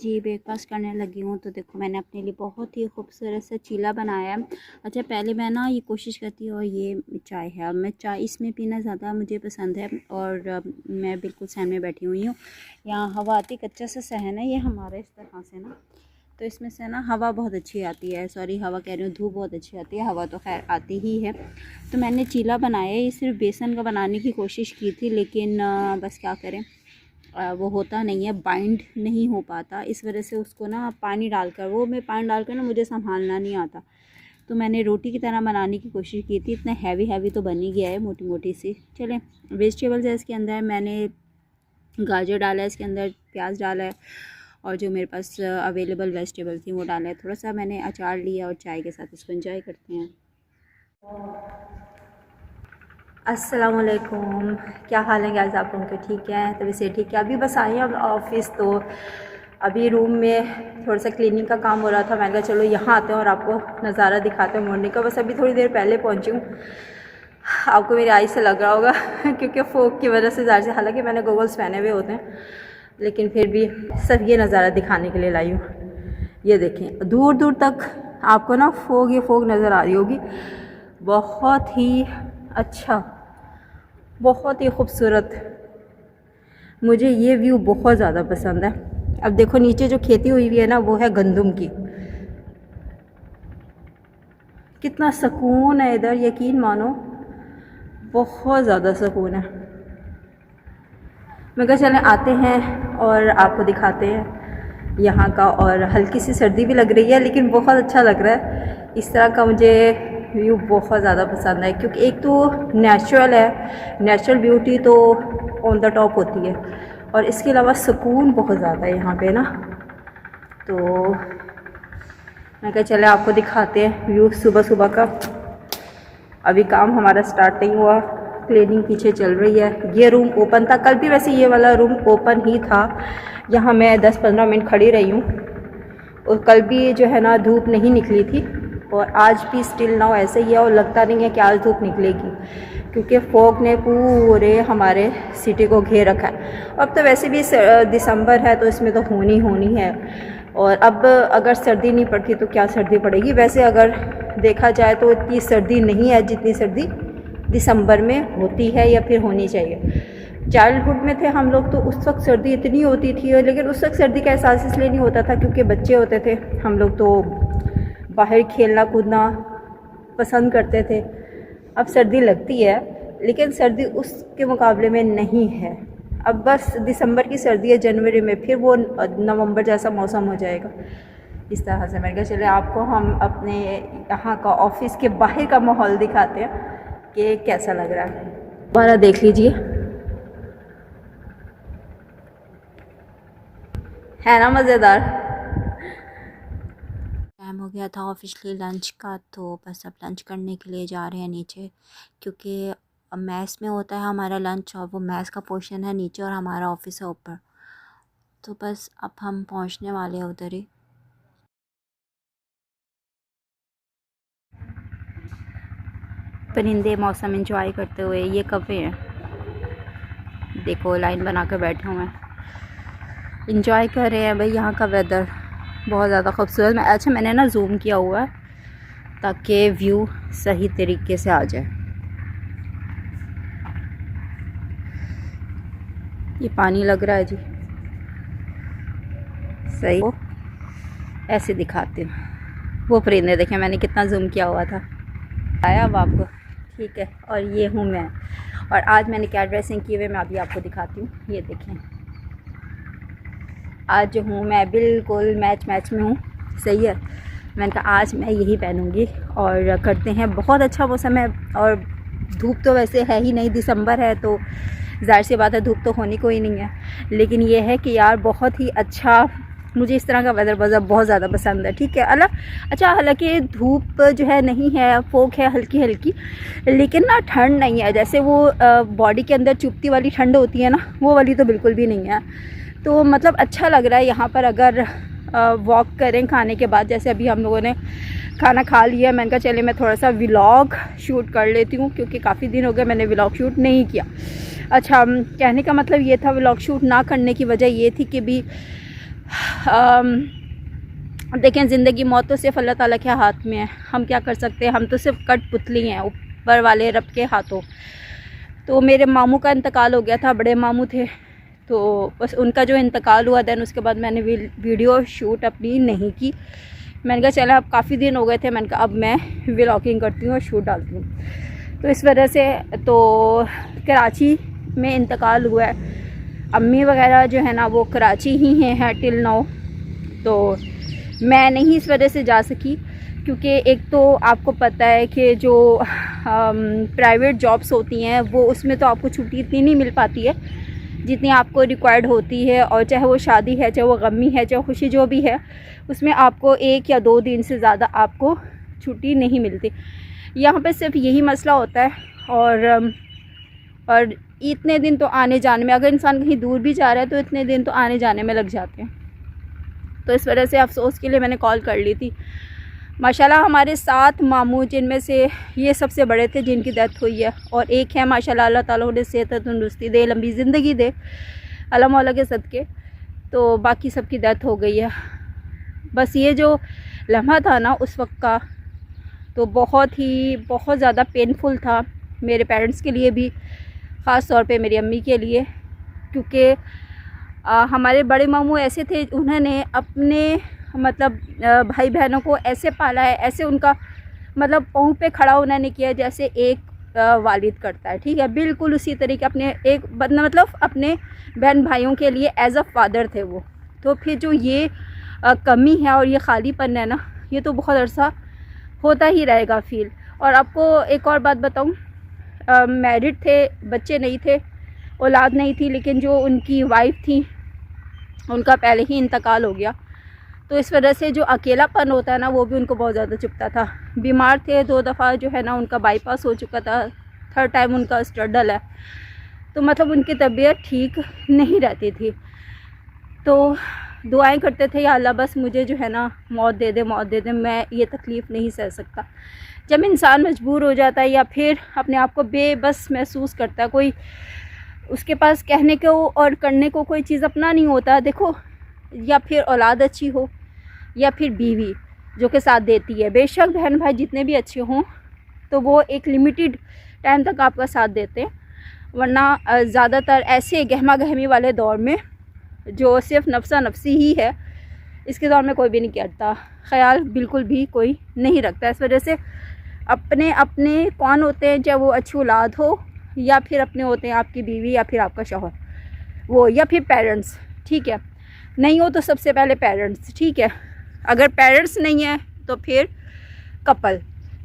जी, breakfast करने लगी हूँ। तो देखो मैंने अपने लिए बहुत ही खूबसूरत सा चीला बनाया है। अच्छा, पहले मैं ना ये कोशिश करती हूँ, और ये चाय है। अब मैं चाय इसमें पीना ज़्यादा मुझे पसंद है, और मैं बिल्कुल सहन में बैठी हुई हूँ। यहाँ हवा आती, कच्चा सा सहन है ये हमारा इस तरह से ना, तो इसमें से ना हवा बहुत अच्छी आती है। सॉरी, हवा कह रही हूँ, धूप बहुत अच्छी आती है, हवा तो खैर आती ही है। तो मैंने चीला बनाया है, ये सिर्फ बेसन का बनाने की कोशिश की थी, लेकिन बस क्या करें, वो होता नहीं है, बाइंड नहीं हो पाता। इस वजह से उसको ना पानी डालकर, वो मैं पानी डालकर ना मुझे संभालना नहीं आता। तो मैंने रोटी की तरह बनाने की कोशिश की थी। इतना हैवी तो बन ही गया है, मोटी मोटी सी। चलें, वेजिटेबल्स है इसके अंदर, मैंने गाजर डाला है, इसके अंदर प्याज डाला है, और जो मेरे पास अवेलेबल वेजिटेबल थी वो डाला है। थोड़ा सा मैंने अचार लिया, और चाय के साथ इसको एंजॉय करते हैं। अस्सलामुअलैकुम, क्या हाल है गाइस आप लोगों के? ठीक है, तो वैसे ठीक है। अभी बस आई हूँ ऑफिस, तो अभी रूम में थोड़ा सा क्लीनिंग का काम हो रहा था। मैंने कहा चलो यहाँ आते हैं और आपको नज़ारा दिखाते हैं मॉर्निंग का। बस अभी थोड़ी देर पहले पहुँची हूँ। आपको मेरी आई से लग रहा होगा क्योंकि फोक की वजह से ज़्यादा से, हालांकि मैंने गॉगल्स पहने हुए होते हैं, लेकिन फिर भी सब ये नज़ारा दिखाने के लिए लाई हूँ। ये देखें, दूर दूर तक आपको ना फोग नज़र आ रही होगी। बहुत ही अच्छा, बहुत ही खूबसूरत। मुझे ये व्यू बहुत ज़्यादा पसंद है। अब देखो नीचे जो खेती हुई है ना, वो है गंदम की। कितना सुकून है इधर, यकीन मानो, बहुत ज़्यादा सुकून है। मैं कहा चलें आते हैं और आपको दिखाते हैं यहाँ का। और हल्की सी सर्दी भी लग रही है, लेकिन बहुत अच्छा लग रहा है। इस तरह का मुझे व्यू बहुत ज़्यादा पसंद है, क्योंकि एक तो नेचुरल है, नेचुरल ब्यूटी तो ऑन द टॉप होती है, और इसके अलावा सुकून बहुत ज़्यादा है यहाँ पे ना। तो मैं कहा चले आपको दिखाते हैं व्यू सुबह सुबह का। अभी काम हमारा स्टार्ट नहीं हुआ, क्लीनिंग पीछे चल रही है। ये रूम ओपन था कल भी, वैसे ये वाला रूम ओपन ही था। यहाँ मैं 10-15 मिनट खड़ी रही हूँ, और कल भी जो है ना धूप नहीं निकली थी, और आज भी स्टिल नाउ ऐसे ही है। और लगता नहीं है कि आज धूप निकलेगी, क्योंकि फॉग ने पूरे हमारे सिटी को घेर रखा है। अब तो वैसे भी दिसंबर है, तो इसमें तो होनी है। और अब अगर सर्दी नहीं पड़ती तो क्या सर्दी पड़ेगी। वैसे अगर देखा जाए तो इतनी सर्दी नहीं है जितनी सर्दी दिसंबर में होती है, या फिर होनी चाहिए। चाइल्डहुड में थे हम लोग, तो उस वक्त सर्दी इतनी होती थी, लेकिन उस वक्त सर्दी का एहसास इसलिए नहीं होता था क्योंकि बच्चे होते थे हम लोग, तो बाहर खेलना कूदना पसंद करते थे। अब सर्दी लगती है, लेकिन सर्दी उसके मुकाबले में नहीं है। अब बस दिसंबर की सर्दी है, जनवरी में फिर वो नवंबर जैसा मौसम हो जाएगा। इस तरह से मैंने कहा चले आपको हम अपने यहाँ का ऑफिस के बाहर का माहौल दिखाते हैं कि कैसा लग रहा है। दोबारा देख लीजिए, है ना मज़ेदार। टाइम हो गया था ऑफिशियली लंच का, तो बस अब लंच करने के लिए जा रहे हैं नीचे, क्योंकि मैस में होता है हमारा लंच, और वो मैस का पोर्शन है नीचे और हमारा ऑफिस है ऊपर। तो बस अब हम पहुंचने वाले हैं उधर ही। परिंदे मौसम एंजॉय करते हुए, ये कौवे हैं, देखो लाइन बना कर बैठे हुए हैं, इंजॉय कर रहे हैं भाई यहाँ का वेदर बहुत ज़्यादा खूबसूरत। अच्छा, मैंने ना जूम किया हुआ है ताकि व्यू सही तरीके से आ जाए। ये पानी लग रहा है जी, सही वो ऐसे दिखाते हैं। वो परिंदे देखें, मैंने कितना जूम किया हुआ था, आया अब आपको? ठीक है। और ये हूँ मैं, और आज मैंने क्या ड्रेसिंग की हुई मैं अभी आपको दिखाती हूँ। ये देखें, आज जो हूँ मैं बिल्कुल मैच में हूँ, सही है। मैंने कहा आज मैं यही पहनूँगी, और करते हैं। बहुत अच्छा मौसम है, और धूप तो वैसे है ही नहीं, दिसंबर है तो ज़ाहिर सी बात है धूप तो होनी कोई नहीं है। लेकिन ये है कि यार बहुत ही अच्छा, मुझे इस तरह का वेदर बहुत ज़्यादा पसंद है। ठीक है, अच्छा, हालांकि धूप जो है नहीं है, फोक है हल्की हल्की, लेकिन ना ठंड नहीं है। जैसे वो बॉडी के अंदर चुभती वाली ठंड होती है ना, वो वाली तो बिल्कुल भी नहीं है। तो मतलब अच्छा लग रहा है यहाँ पर अगर वॉक करें खाने के बाद। जैसे अभी हम लोगों ने खाना खा लिया, मैंने कहा चले मैं थोड़ा सा व्लॉग शूट कर लेती हूँ, क्योंकि काफ़ी दिन हो गए मैंने व्लॉग शूट नहीं किया। अच्छा, कहने का मतलब ये था, व्लॉग शूट ना करने की वजह ये थी कि भी देखें, ज़िंदगी मौत तो सिर्फ अल्लाह ताला के हाथ में है। हम क्या कर सकते हैं, हम तो सिर्फ कठपुतली हैं ऊपर वाले रब के हाथों। तो मेरे मामू का इंतकाल हो गया था, बड़े मामू थे, तो बस उनका जो इंतकाल हुआ देन उसके बाद मैंने वीडियो शूट अपनी नहीं की। मैंने कहा चला, अब काफ़ी दिन हो गए थे, मैंने कहा अब मैं व्लॉगिंग करती हूँ और शूट डालती हूँ। तो इस वजह से तो कराची में इंतकाल हुआ है। अम्मी वगैरह जो है ना वो कराची ही हैं टिल नाउ। तो मैं नहीं इस वजह से जा सकी क्योंकि एक तो आपको पता है कि जो प्राइवेट जॉब्स होती हैं वो उसमें तो आपको छुट्टी इतनी नहीं मिल पाती है जितनी आपको रिक्वायर्ड होती है। और चाहे वो शादी है, चाहे वो गमी है, चाहे खुशी जो भी है, उसमें आपको 1 या 2 दिन से ज़्यादा आपको छुट्टी नहीं मिलती। यहाँ पे सिर्फ यही मसला होता है। और इतने दिन तो आने जाने में, अगर इंसान कहीं दूर भी जा रहा है तो इतने दिन तो आने जाने में लग जाते हैं। तो इस वजह से अफसोस के लिए मैंने कॉल कर ली थी। माशाल्लाह हमारे 7 मामू, जिनमें से ये सबसे बड़े थे जिनकी डेथ हुई है, और एक है माशाल्लाह, अल्लाह ताला उन्हें सेहत तंदुरुस्ती दे, लंबी ज़िंदगी दे अल्लाह मौला के सदके। तो बाकी सबकी डेथ हो गई है। बस ये जो लम्हा था ना उस वक्त का, तो बहुत ज़्यादा पेनफुल था मेरे पेरेंट्स के लिए भी, ख़ास तौर पे मेरी अम्मी के लिए, क्योंकि हमारे बड़े मामू ऐसे थे, उन्होंने अपने मतलब भाई बहनों को ऐसे पाला है, ऐसे उनका मतलब पाँव पे खड़ा उन्होंने किया जैसे एक वालिद करता है, ठीक है। बिल्कुल उसी तरीके अपने एक मतलब अपने बहन भाइयों के लिए एज अ फादर थे वो। तो फिर जो ये कमी है और ये खालीपन है ना, ये तो बहुत अरसा होता ही रहेगा फील। और आपको एक और बात बताऊं, मैरिड थे, बच्चे नहीं थे, औलाद नहीं थी, लेकिन जो उनकी वाइफ थी उनका पहले ही इंतकाल हो गया। तो इस वजह से जो अकेलापन होता है ना वो भी उनको बहुत ज़्यादा चुभता था। बीमार थे, 2 दफ़ा जो है ना उनका बाईपास हो चुका था, 3rd टाइम उनका स्ट्रगल है। तो मतलब उनकी तबीयत ठीक नहीं रहती थी। तो दुआएं करते थे, या अल्लाह बस मुझे जो है ना मौत दे दे, मौत दे दे, मैं ये तकलीफ़ नहीं सह सकता। जब इंसान मजबूर हो जाता है या फिर अपने आप को बेबस महसूस करता है, कोई उसके पास कहने को और करने को कोई चीज़ अपना नहीं होता। देखो, या फिर औलाद अच्छी हो या फिर बीवी जो के साथ देती है, बेशक बहन भाई जितने भी अच्छे हों तो वो एक लिमिटेड टाइम तक आपका साथ देते हैं, वरना ज़्यादातर ऐसे गहमा गहमी वाले दौर में जो सिर्फ नफ्सा नफसी ही है, इसके दौर में कोई भी नहीं करता, ख्याल बिल्कुल भी कोई नहीं रखता। इस वजह से अपने अपने कौन होते हैं, चाहे वो अच्छी औलाद हो या फिर अपने होते हैं आपकी बीवी या फिर आपका शौहर, वो या फिर पेरेंट्स, ठीक है। नहीं हो तो सबसे पहले पेरेंट्स, ठीक है। अगर पेरेंट्स नहीं है तो फिर कपल,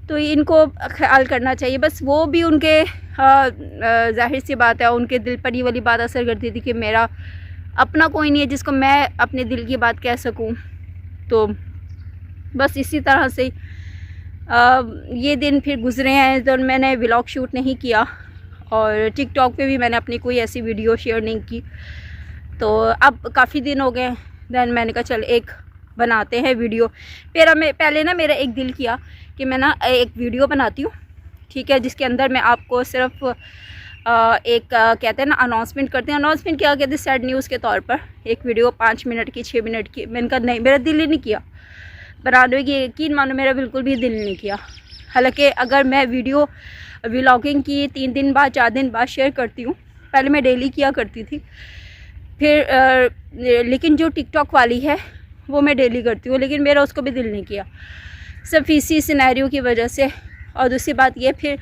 तो इनको ख्याल करना चाहिए। बस वो भी उनके जाहिर सी बात है उनके दिल पर ये वाली बात असर करती थी कि मेरा अपना कोई नहीं है जिसको मैं अपने दिल की बात कह सकूं। तो बस इसी तरह से ये दिन फिर गुजरे हैं। तो मैंने व्लॉग शूट नहीं किया और टिकटॉक पे भी मैंने अपनी कोई ऐसी वीडियो शेयर नहीं की। तो अब काफ़ी दिन हो गए, दैन मैंने कहा चल एक बनाते हैं वीडियो। पहले ना मेरा एक दिल किया कि मैं ना एक वीडियो बनाती हूँ, ठीक है, जिसके अंदर मैं आपको सिर्फ एक कहते हैं ना अनाउंसमेंट करते हैं। अनाउंसमेंट क्या कहते हैं, सैड न्यूज़ के तौर पर एक वीडियो 5 मिनट की, 6 मिनट की। मैंने कहा नहीं, मेरा दिल ही नहीं किया बनाने की, यकीन मानो मेरा बिल्कुल भी दिल नहीं किया। हालांकि अगर मैं वीडियो व्लॉगिंग की 3 दिन बाद 4 दिन बाद शेयर करती हूँ, पहले मैं डेली किया करती थी, फिर लेकिन जो टिकटॉक वाली है वो मैं डेली करती हूँ, लेकिन मेरा उसको भी दिल नहीं किया, सिर्फ इसी सिनेरियो की वजह से। और दूसरी बात ये, फिर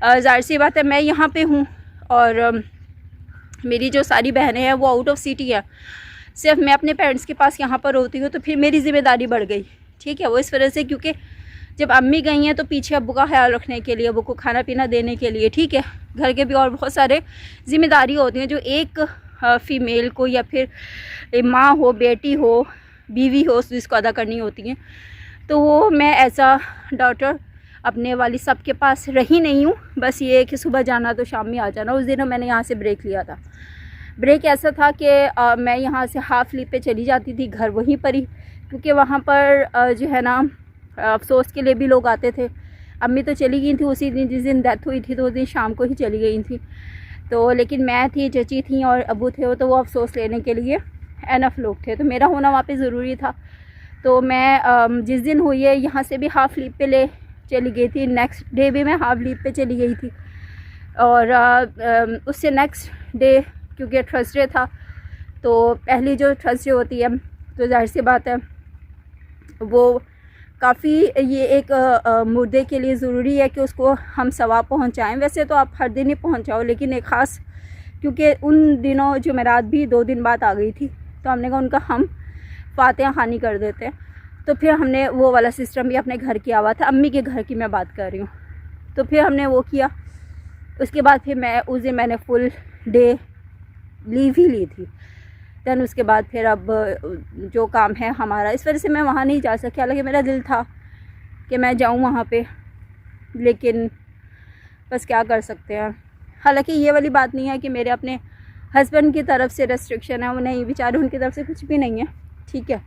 ज़ाहिर सी बात है मैं यहाँ पे हूँ और मेरी जो सारी बहनें हैं वो आउट ऑफ सिटी है, सिर्फ मैं अपने पेरेंट्स के पास यहाँ पर होती हूँ, तो फिर मेरी ज़िम्मेदारी बढ़ गई, ठीक है। वो इस वजह से क्योंकि जब अम्मी गई हैं तो पीछे अब्बू का ख्याल रखने के लिए, अब्बू को खाना पीना देने के लिए, ठीक है, घर के भी और बहुत सारे ज़िम्मेदारी होती हैं जो एक फ़ीमेल को या फिर माँ हो, बेटी हो, बीवी हो, जिसको अदा करनी होती हैं। तो वो मैं एज आ डॉटर अपने वाली सब के पास रही नहीं हूँ। बस ये कि सुबह जाना तो शाम में आ जाना। उस दिन मैंने यहाँ से ब्रेक लिया था। ब्रेक ऐसा था कि मैं यहाँ से हाफ लीव पे चली जाती थी घर वहीं पर ही, क्योंकि वहाँ पर जो है ना अफसोस के लिए भी लोग आते थे। अम्मी तो चली गई थी उसी दिन, जिस दिन डेथ हुई थी तो उस दिन शाम को ही चली गई थी। तो लेकिन मैं थी, चची थी और अबू थे, तो वो अफसोस लेने के लिए एनफ लोग थे, तो मेरा होना वहाँ पे ज़रूरी था। तो मैं जिस दिन हुई है यहाँ से भी हाफ़ लीव पे ले चली गई थी, नेक्स्ट डे भी मैं हाफ़ लीव पे चली गई थी। और उससे नेक्स्ट डे क्योंकि थर्सडे था, तो पहली जो थर्सडे होती है तो जाहिर सी बात है वो काफ़ी ये एक मुर्दे के लिए ज़रूरी है कि उसको हम सवाब पहुँचाएँ। वैसे तो आप हर दिन ही पहुँचाओ, लेकिन एक ख़ास क्योंकि उन दिनों जुमेरात भी 2 दिन बाद आ गई थी, तो हमने कहा उनका हम फातिहा खानी कर देते हैं। तो फिर हमने वो वाला सिस्टम भी अपने घर किया हुआ था, अम्मी के घर की मैं बात कर रही हूँ। तो फिर हमने वो किया। उसके बाद फिर मैं उस दिन मैंने फुल डे लीव ही ली थी। दैन उसके बाद फिर अब जो काम है हमारा, इस वजह से मैं वहाँ नहीं जा सकी। हालांकि मेरा दिल था कि मैं जाऊँ वहाँ पे, लेकिन बस क्या कर सकते हैं। हालांकि ये वाली बात नहीं है कि मेरे अपने हस्बैंड की तरफ से रेस्ट्रिक्शन है, वो नहीं, बेचारे उनकी तरफ से कुछ भी नहीं है, ठीक है।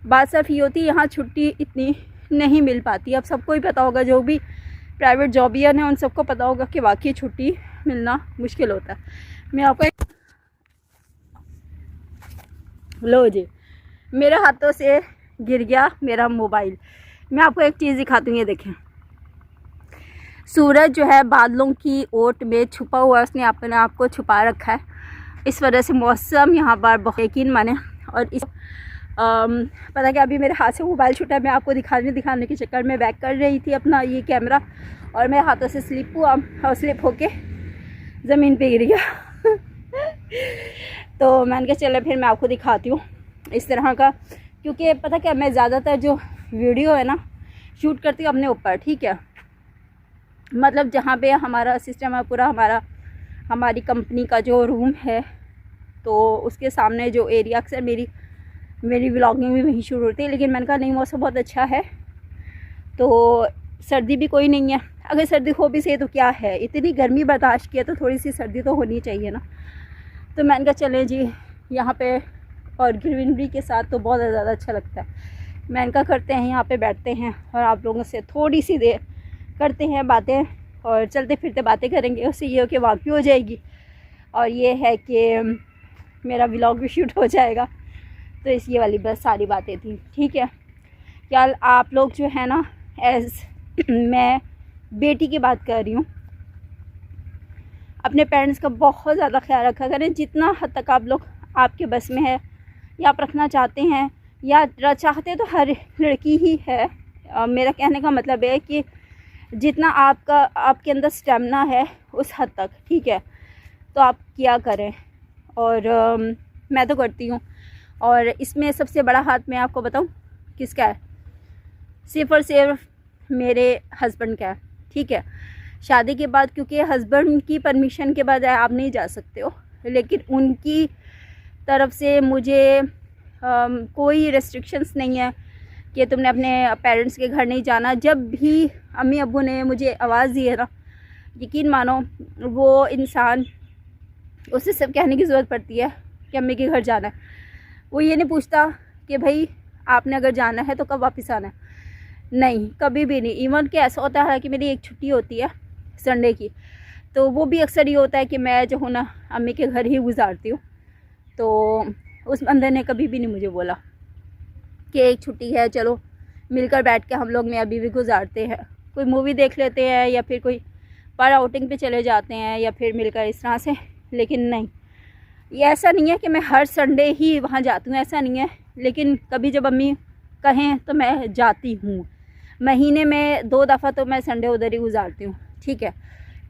बात सिर्फ ये होती है यहाँ छुट्टी इतनी नहीं मिल पाती। अब सबको ही पता होगा, जो भी प्राइवेट जॉबियन है उन सबको पता होगा कि वाकई छुट्टी मिलना मुश्किल होता है। मैं आपको लो जी, मेरे हाथों से गिर गया मेरा मोबाइल। मैं आपको एक चीज़ दिखाती हूँ, ये देखें, सूरज जो है बादलों की ओट में छुपा हुआ है, उसने अपने आप को छुपा रखा है। इस वजह से मौसम यहाँ पर बहुत यकीन माने। और इस पता क्या, अभी मेरे हाथ से मोबाइल छूटा है, मैं आपको दिखाने के चक्कर में बैक कर रही थी अपना ये कैमरा, और मेरे हाथों से स्लिप हुआ और स्लिप होके ज़मीन पे गिर गया। तो मैंने कहा चलो फिर मैं आपको दिखाती हूँ इस तरह का, क्योंकि पता क्या, मैं ज़्यादातर जो वीडियो है ना शूट करती हूँ अपने ऊपर, ठीक है। मतलब जहाँ पे हमारा सिस्टम है पूरा, हमारी कंपनी का जो रूम है, तो उसके सामने जो एरिया, अक्सर मेरी व्लॉगिंग भी वहीं शुरू होती है। लेकिन मैंने कहा नहीं, मौसम बहुत अच्छा है, तो सर्दी भी कोई नहीं है। अगर सर्दी हो भी सही तो क्या है, इतनी गर्मी बर्दाश्त किया तो थोड़ी सी सर्दी तो होनी चाहिए ना। तो मैंने कहा चलें जी यहाँ पे, और ग्रीनरी के साथ तो बहुत ज़्यादा अच्छा लगता है। मैंने कहा करते हैं यहाँ पे बैठते हैं और आप लोगों से थोड़ी सी देर करते हैं बातें, और चलते फिरते बातें करेंगे। उससे ये हो कि वाक़ई हो जाएगी, और ये है कि मेरा व्लॉग भी शूट हो जाएगा। तो इस ये वाली बस सारी बातें थी, ठीक है। क्या आप लोग जो है ना, मैं बेटी की बात कर रही हूँ, अपने पेरेंट्स का बहुत ज़्यादा ख्याल रखा करें, जितना हद तक आप लोग आपके बस में है या आप रखना चाहते हैं, या चाहते तो हर लड़की ही है। मेरा कहने का मतलब है कि जितना आपके अंदर स्टेमिना है उस हद तक, ठीक है, तो आप किया करें। और मैं तो करती हूँ। और इसमें सबसे बड़ा हाथ मैं आपको बताऊँ किसका है, सिर्फ़ और सिर्फ मेरे हस्बैंड का है, ठीक है। शादी के बाद क्योंकि हस्बैंड की परमिशन के बाद आप नहीं जा सकते हो, लेकिन उनकी तरफ से मुझे कोई रेस्ट्रिक्शंस नहीं है कि तुमने अपने पेरेंट्स के घर नहीं जाना। जब भी अम्मी अब्बू ने मुझे आवाज़ दी है ना, यकीन मानो वो इंसान, उसे सब कहने की ज़रूरत पड़ती है कि अम्मी के घर जाना है। वो ये नहीं पूछता कि भाई आपने अगर जाना है तो कब वापस आना है, नहीं, कभी भी नहीं। इवन कि ऐसा होता है कि मेरी एक छुट्टी होती है संडे की, तो वो भी अक्सर ये होता है कि मैं जो हूँ ना अम्मी के घर ही गुजारती हूँ। तो उस बंदे ने कभी भी नहीं मुझे बोला कि एक छुट्टी है चलो मिलकर बैठ के हम लोग मैं अभी भी गुजारते हैं, कोई मूवी देख लेते हैं, या फिर कोई बाहर आउटिंग पे चले जाते हैं, या फिर मिलकर इस तरह से। लेकिन नहीं, ये ऐसा नहीं है कि मैं हर संडे ही वहाँ जाती हूँ, ऐसा नहीं है। लेकिन कभी जब अम्मी कहें तो मैं जाती हूँ। महीने में 2 दफ़ा तो मैं संडे उधर ही गुजारती हूँ, ठीक है।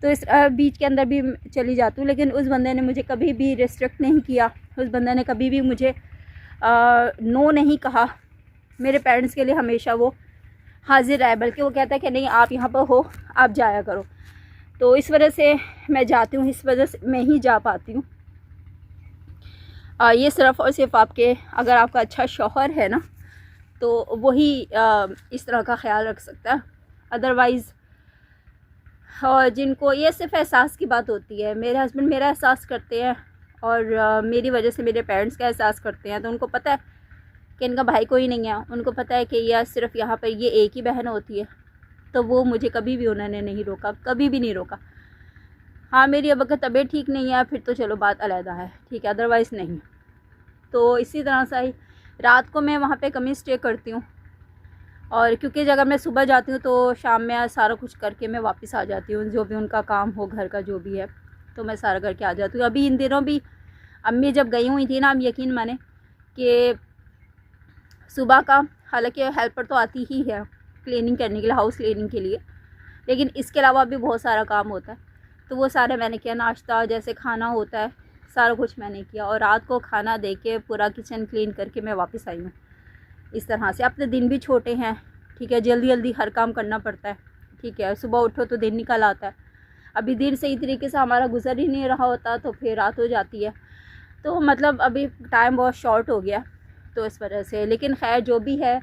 तो इस बीच के अंदर भी चली जाती हूँ। लेकिन उस बंदे ने मुझे कभी भी रिस्ट्रिक्ट नहीं किया, उस बंदे ने कभी भी मुझे नो नहीं कहा। मेरे पेरेंट्स के लिए हमेशा वो हाजिर है, बल्कि वो कहता है कि नहीं आप यहाँ पर हो, आप जाया करो। तो इस वजह से मैं जाती हूँ, इस वजह से मैं ही जा पाती हूँ। ये सिर्फ़ और सिर्फ आपके, अगर आपका अच्छा शौहर है ना, तो वही इस तरह का ख्याल रख सकता है। अदरवाइज़ जिनको ये सिर्फ एहसास की बात होती है, मेरे हस्बैंड मेरा एहसास करते हैं और मेरी वजह से मेरे पेरेंट्स का एहसास करते हैं, तो उनको पता है कि इनका भाई कोई नहीं है। उनको पता है कि यह सिर्फ यहाँ पर ये एक ही बहन होती है, तो वो मुझे कभी भी उन्होंने नहीं रोका, कभी भी नहीं रोका। हाँ, मेरी अब अगर तबीयत ठीक नहीं है फिर तो चलो बात अलहदा है, ठीक है, अदरवाइज़ नहीं। तो इसी तरह से ही रात को मैं वहाँ पे कमी स्टे करती हूँ। और क्योंकि अगर मैं सुबह जाती हूँ तो शाम में सारा कुछ करके मैं वापस आ जाती हूँ, जो भी उनका काम हो घर का जो भी है तो मैं सारा करके आ जाती हूँ। अभी इन दिनों भी अम्मी जब गई हुई थी ना, हम यकीन माने कि सुबह का, हालांकि हेल्पर तो आती ही है क्लीनिंग करने के लिए, हाउस क्लीनिंग के लिए, लेकिन इसके अलावा भी बहुत सारा काम होता है, तो वो सारे मैंने किया। नाश्ता जैसे खाना होता है सारा कुछ मैंने किया, और रात को खाना दे के पूरा किचन क्लीन करके मैं वापस आई हूँ। इस तरह से अपने दिन भी छोटे हैं, ठीक है, जल्दी जल्दी हर काम करना पड़ता है, ठीक है, सुबह उठो तो दिन निकल आता है। अभी दिन सही तरीके से हमारा गुजर ही नहीं रहा होता तो फिर रात हो जाती है, तो मतलब अभी टाइम बहुत शॉर्ट हो गया तो इस वजह से। लेकिन खैर जो भी है,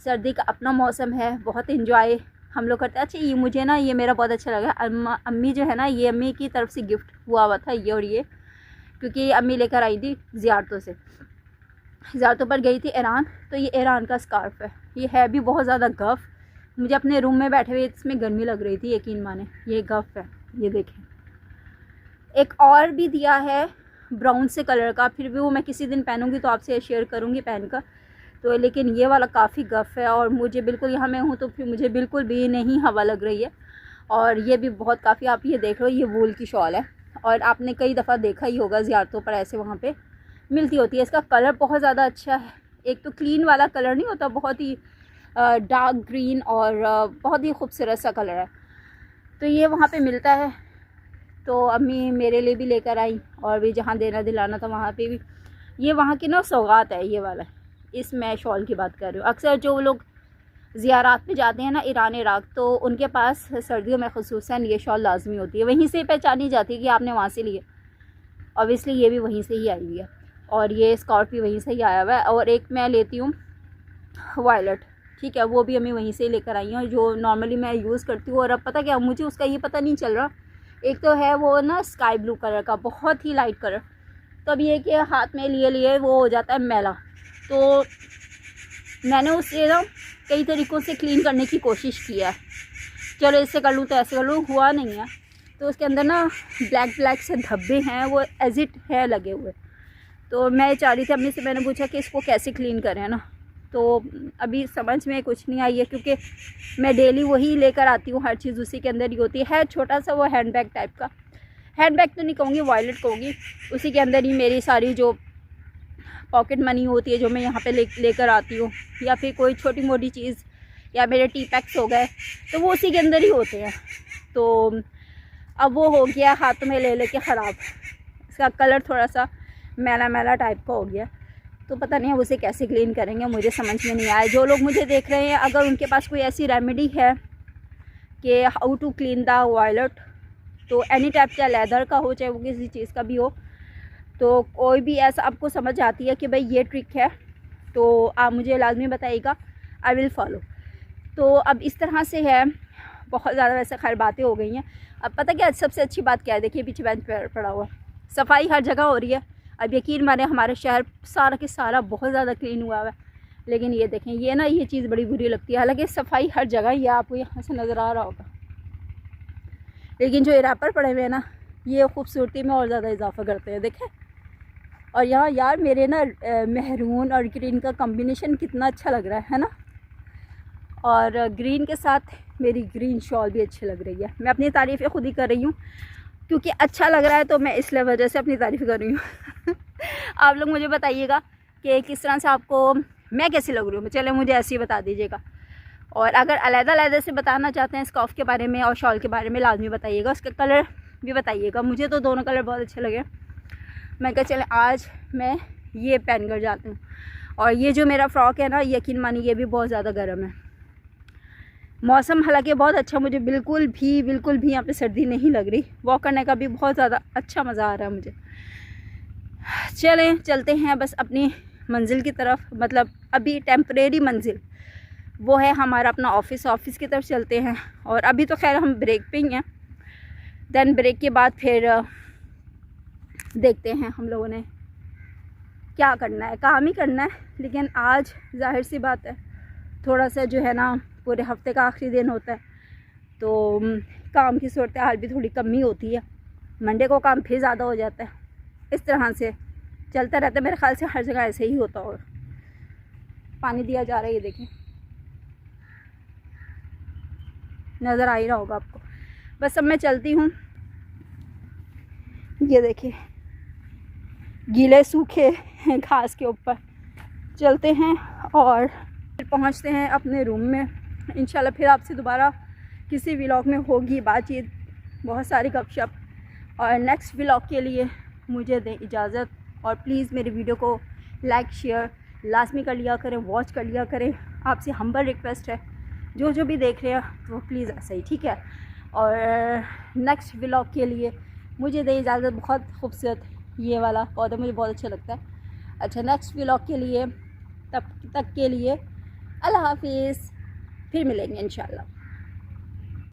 सर्दी का अपना मौसम है, बहुत इन्जॉय हम लोग करते हैं। अच्छा, ये मुझे ना, ये मेरा बहुत अच्छा लगा, अम्मी जो है ना, ये अम्मी की तरफ से गिफ्ट हुआ हुआ था ये, और ये क्योंकि अम्मी लेकर आई थी ज़ियारतों पर गई थी ईरान, तो ये ईरान का स्कार्फ़ है। ये है भी बहुत ज़्यादा गफ़, मुझे अपने रूम में बैठे हुए इसमें गर्मी लग रही थी, यकीन माने। ये गफ़ है, ये देखें। एक और भी दिया है ब्राउन से कलर का, फिर भी वो मैं किसी दिन पहनूंगी तो आपसे शेयर करूंगी पहन कर। तो लेकिन ये वाला काफ़ी गफ़ है, और मुझे बिल्कुल, यहाँ मैं हूँ तो फिर मुझे बिल्कुल भी नहीं हवा लग रही है। और ये भी बहुत काफ़ी, आप ये देख लो, ये वूल की शॉल है, और आपने कई दफ़ा देखा ही होगा ज़ियारतों पर ऐसे वहाँ पे मिलती होती है। इसका कलर बहुत ज़्यादा अच्छा है, एक तो क्लीन वाला कलर नहीं होता, बहुत ही डार्क ग्रीन और बहुत ही खूबसूरत सा कलर है, तो ये वहाँ पे मिलता है। तो अम्मी मेरे लिए भी लेकर आई, और भी जहाँ देना दिलाना था वहाँ पे भी। ये वहाँ की ना सौगात है ये वाला, इस मैं शॉल की बात कर रही हूँ। अक्सर जो लोग ज़ियारात पे जाते हैं ना ईरान इराक़, तो उनके पास सर्दियों में ख़ुसूसन ये शॉल लाजमी होती है, वहीं से पहचानी जाती है कि आपने वहाँ से लिए। ऑब्वियसली ये भी वहीं से ही आई हुई है, और ये स्कार्फ भी वहीं से ही आया हुआ है। और एक मैं लेती हूँ वायलेट, ठीक है, वो भी हमें वहीं से लेकर आई हैं, जो नॉर्मली मैं यूज़ करती हूँ। और अब पता क्या, मुझे उसका ये पता नहीं चल रहा, एक तो है वो ना स्काई ब्लू कलर का, बहुत ही लाइट कलर, तो अब ये कि हाथ में लिए वो हो जाता है मैला। तो मैंने उसे ना कई तरीक़ों से क्लीन करने की कोशिश की है, चलो इससे कर लूँ तो ऐसे कर लूँ, हुआ नहीं है। तो उसके अंदर ना ब्लैक से धब्बे हैं, वो एज इट है लगे हुए। तो मैं चाह रही थी, अम्मी से मैंने पूछा कि इसको कैसे क्लीन करें ना, तो अभी समझ में कुछ नहीं आई है, क्योंकि मैं डेली वही लेकर आती हूँ, हर चीज़ उसी के अंदर ही होती है छोटा सा वो हैंड बैग टाइप का, हैंड बैग तो नहीं कहूँगी, वॉलेट कहूँगी, उसी के अंदर ही मेरी सारी जो पॉकेट मनी होती है जो मैं यहाँ पे लेकर आती हूँ, या फिर कोई छोटी मोटी चीज़, या मेरे टी पैक्स हो गए, तो वो उसी के अंदर ही होते हैं। तो अब वो हो गया हाथ में ले लेके ख़राब, इसका कलर थोड़ा सा मैला टाइप का हो गया, तो पता नहीं है उसे कैसे क्लीन करेंगे, मुझे समझ में नहीं आया। जो लोग मुझे देख रहे हैं, अगर उनके पास कोई ऐसी रेमेडी है कि how to clean the wallet, तो एनी टाइप का, लेदर का हो चाहे वो किसी चीज़ का भी हो, तो कोई भी ऐसा आपको समझ आती है कि भाई ये ट्रिक है, तो आप मुझे लाजमी बताइएगा, आई विल फॉलो। तो अब इस तरह से है, बहुत ज़्यादा वैसे खैर बातें हो गई हैं। अब पता क्या सबसे अच्छी बात क्या है, देखिए पीछे बेंच पर पड़ा हुआ, सफाई हर जगह हो रही है। अब यकीन माने हमारे शहर सारा के सारा बहुत ज़्यादा क्लीन हुआ है, लेकिन ये देखें, ये ना ये चीज़ बड़ी बुरी लगती है। हालांकि सफाई हर जगह ही है, आपको यहाँ से नज़र आ रहा होगा, लेकिन जो रैपर पड़े हुए हैं ना, ये खूबसूरती में और ज़्यादा इजाफा करते हैं, देखें। और यहाँ यार मेरे ना महरून और ग्रीन का कम्बिनेशन कितना अच्छा लग रहा है ना, और ग्रीन के साथ मेरी ग्रीन शॉल भी अच्छी लग रही है। मैं अपनी तारीफ़ें खुद ही कर रही हूँ, क्योंकि अच्छा लग रहा है तो मैं इसलिए वजह से अपनी तारीफ़ कर रही हूँ। आप लोग मुझे बताइएगा कि किस तरह से आपको मैं कैसी लग रही हूँ, चले मुझे ऐसे ही बता दीजिएगा। और अगर अलग-अलग से बताना चाहते हैं स्कार्फ के बारे में और शॉल के बारे में, लाजमी बताइएगा, उसका कलर भी बताइएगा। मुझे तो दोनों कलर बहुत अच्छे लगे, मैं कहा चले आज मैं ये पहन कर जाती हूँ। और ये जो मेरा फ़्रॉक है ना, यकीन मानिए ये भी बहुत ज़्यादा गर्म है। मौसम हालांकि बहुत अच्छा, मुझे बिल्कुल भी यहाँ पे सर्दी नहीं लग रही, वॉक करने का भी बहुत ज़्यादा अच्छा मज़ा आ रहा है मुझे। चलते हैं बस अपनी मंजिल की तरफ, मतलब अभी टेम्परेरी मंजिल वो है हमारा अपना ऑफ़िस की तरफ चलते हैं। और अभी तो खैर हम ब्रेक पे ही हैं, देन ब्रेक के बाद फिर देखते हैं हम लोगों ने क्या करना है, काम ही करना है। लेकिन आज जाहिर सी बात है थोड़ा सा जो है ना, पूरे हफ्ते का आखिरी दिन होता है, तो काम की सूरत हाल भी थोड़ी कम ही होती है, मंडे को काम फिर ज़्यादा हो जाता है। इस तरह से चलता रहता है, मेरे ख्याल से हर जगह ऐसे ही होता होगा। पानी दिया जा रहा है, ये देखिए, नज़र आ ही रहा होगा आपको। बस अब मैं चलती हूँ। ये देखिए गीले सूखे घास के ऊपर चलते हैं और फिर पहुँचते हैं अपने रूम में। इंशाल्लाह फिर आपसे दोबारा किसी व्लॉग में होगी बातचीत, बहुत सारी गपशप। और नेक्स्ट व्लॉग के लिए मुझे दें इजाज़त, और प्लीज़ मेरी वीडियो को लाइक शेयर लाजमी कर लिया करें, वॉच कर लिया करें। आपसे हम्बल रिक्वेस्ट है, जो भी देख रहे हैं तो प्लीज़ ऐसा ही, ठीक है। और नेक्स्ट व्लॉग के लिए मुझे दें इजाज़त। बहुत खूबसूरत ये वाला पौधा मुझे बहुत अच्छा लगता है। अच्छा, नेक्स्ट व्लॉग के लिए तब तक के लिए अल्लाह हाफिज़, फिर मिलेंगे इंशाल्लाह।